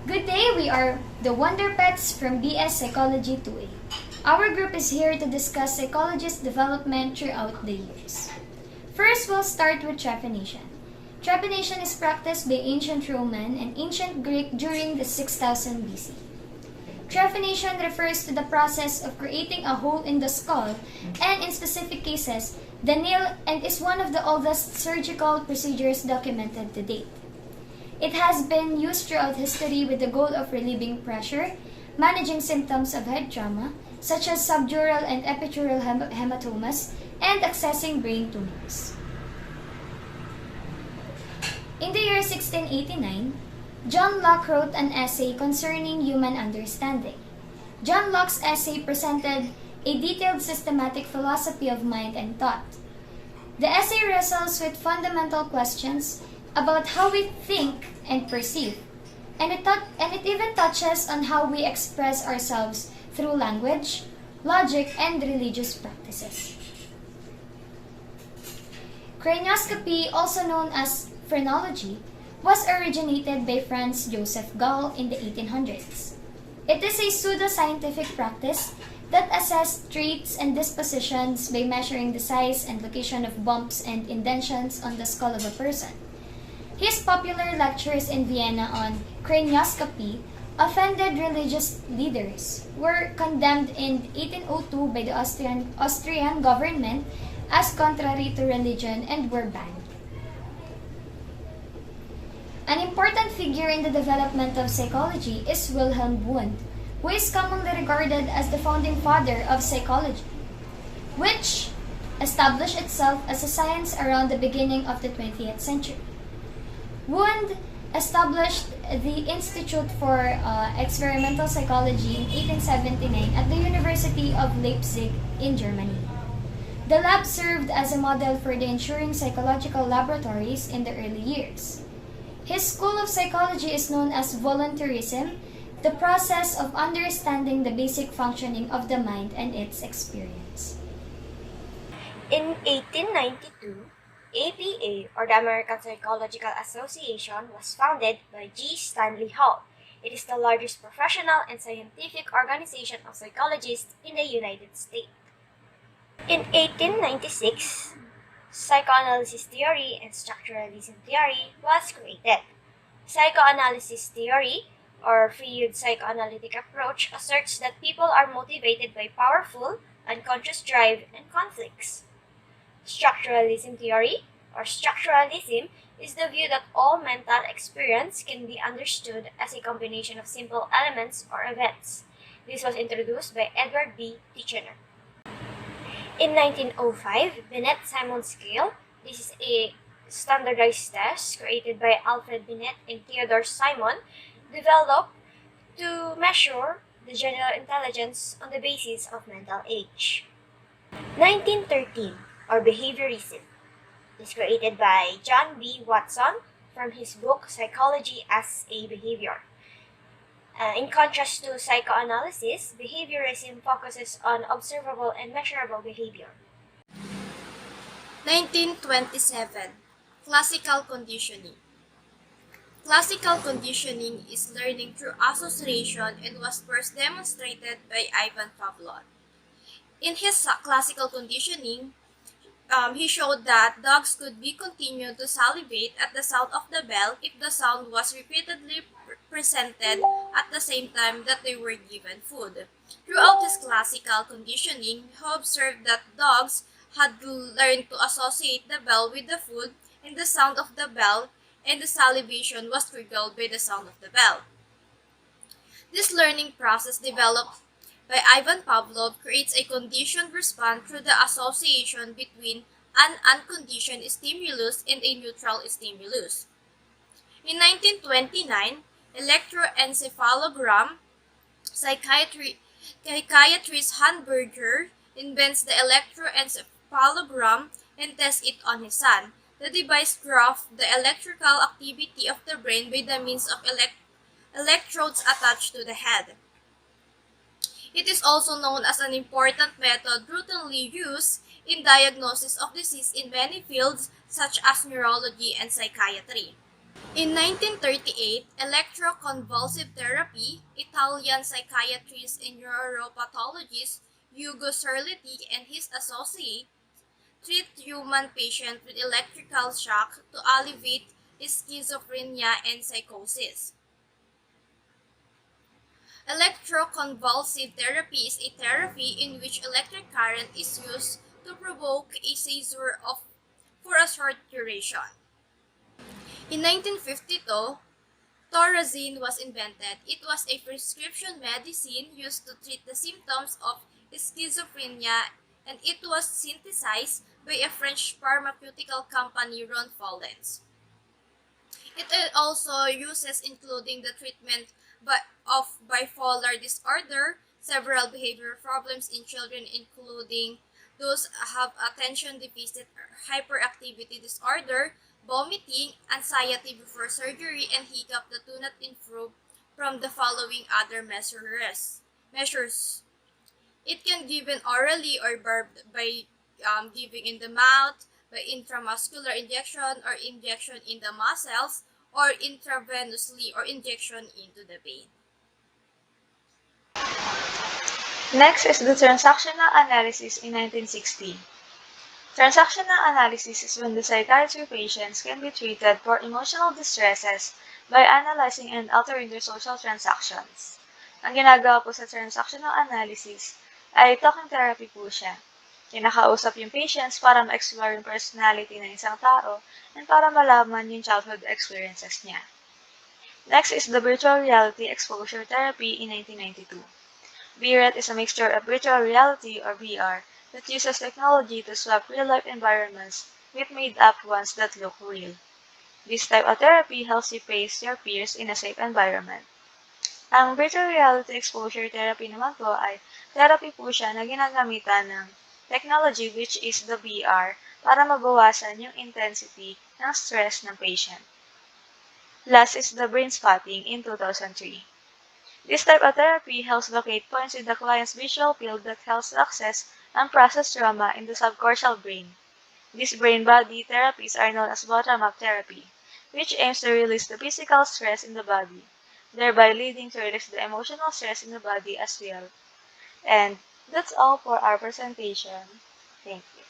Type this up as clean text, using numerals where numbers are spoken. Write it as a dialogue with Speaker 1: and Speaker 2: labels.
Speaker 1: Good day, we are the Wonder Pets from BS Psychology 2A. Our group is here to discuss psychologist development throughout the years. First, we'll start with trepanation. Trepanation is practiced by ancient Roman and ancient Greek during the 6000 BC. Trepanation refers to the process of creating a hole in the skull and, in specific cases, the nail, and is one of the oldest surgical procedures documented to date. It has been used throughout history with the goal of relieving pressure, managing symptoms of head trauma, such as subdural and epidural hematomas, and accessing brain tumors. In the year 1689, John Locke wrote an essay concerning human understanding. John Locke's essay presented a detailed systematic philosophy of mind and thought. The essay wrestles with fundamental questions about how we think and perceive, and it even touches on how we express ourselves through language, logic, and religious practices. Cranioscopy, also known as phrenology, was originated by Franz Joseph Gall in the 1800s. It is a pseudo-scientific practice that assesses traits and dispositions by measuring the size and location of bumps and indentions on the skull of a person. His popular lectures in Vienna on cranioscopy offended religious leaders, were condemned in 1802 by the Austrian government as contrary to religion, and were banned. An important figure in the development of psychology is Wilhelm Wundt, who is commonly regarded as the founding father of psychology, which established itself as a science around the beginning of the 20th century. Wundt established the Institute for Experimental Psychology in 1879 at the University of Leipzig in Germany. The lab served as a model for the ensuing psychological laboratories in the early years. His school of psychology is known as voluntarism, the process of understanding the basic functioning of the mind and its experience.
Speaker 2: In 1892, APA, or the American Psychological Association, was founded by G. Stanley Hall. It is the largest professional and scientific organization of psychologists in the United States. In 1896, psychoanalysis theory and structuralism theory was created. Psychoanalysis theory, or Freud psychoanalytic approach, asserts that people are motivated by powerful, unconscious drive and conflicts. Structuralism theory, or structuralism, is the view that all mental experience can be understood as a combination of simple elements or events. This was introduced by Edward B. Titchener. In 1905, Binet-Simon scale, this is a standardized test created by Alfred Binet and Theodore Simon, developed to measure the general intelligence on the basis of mental age. 1913, or behaviorism, is created by John B. Watson from his book Psychology as a Behavior. In contrast to psychoanalysis, behaviorism focuses on observable and measurable behavior.
Speaker 3: 1927. Classical conditioning. Classical conditioning is learning through association and was first demonstrated by Ivan Pavlov. In his classical conditioning, he showed that dogs could be continued to salivate at the sound of the bell if the sound was repeatedly presented at the same time that they were given food. Throughout his classical conditioning, he observed that dogs had to learn to associate the bell with the food and the sound of the bell, and the salivation was triggered by the sound of the bell. This learning process developed by Ivan Pavlov creates a conditioned response through the association between an unconditioned stimulus and a neutral stimulus. In 1929, electroencephalogram, psychiatrist Hamburger invents the electroencephalogram and tests it on his son. The device graphs the electrical activity of the brain by the means of electrodes attached to the head. It is also known as an important method routinely used in diagnosis of disease in many fields such as neurology and psychiatry. In 1938, electroconvulsive therapy, Italian psychiatrist and neuropathologist Ugo Serletti and his associates treat human patients with electrical shock to alleviate schizophrenia and psychosis. Electroconvulsive therapy is a therapy in which electric current is used to provoke a seizure for a short duration. In 1952, Thorazine was invented. It was a prescription medicine used to treat the symptoms of schizophrenia, and it was synthesized by a French pharmaceutical company, Ronfalens. It also uses including the treatment of bipolar disorder, several behavior problems in children including those have attention deficit hyperactivity disorder, vomiting, anxiety before surgery, and hiccup that do not improve from the following other measures. It can given orally or by giving in the mouth, by intramuscular injection or injection in the muscles, or intravenously or injection into the vein.
Speaker 4: Next is the transactional analysis in 1960. Transactional analysis is when the psychiatry patients can be treated for emotional distresses by analyzing and altering their social transactions. Ang ginagawa po sa transactional analysis ay talking therapy po siya. Kinakausap yung patients para ma-explore yung personality ng isang tao and para malaman yung childhood experiences niya. Next is the virtual reality exposure therapy in 1992. VRET is a mixture of virtual reality or VR that uses technology to swap real-life environments with made-up ones that look real. This type of therapy helps you face your peers in a safe environment. Ang virtual reality exposure therapy naman po ay therapy po siya na ginagamitan ng technology which is the VR para mabawasan yung intensity ng stress ng patient. Last is the brain spotting in 2003. This type of therapy helps locate points in the client's visual field that helps access and process trauma in the subcortical brain. These brain-body therapies are known as bottom-up therapy, which aims to release the physical stress in the body, thereby leading to release the emotional stress in the body as well. And that's all for our presentation. Thank you.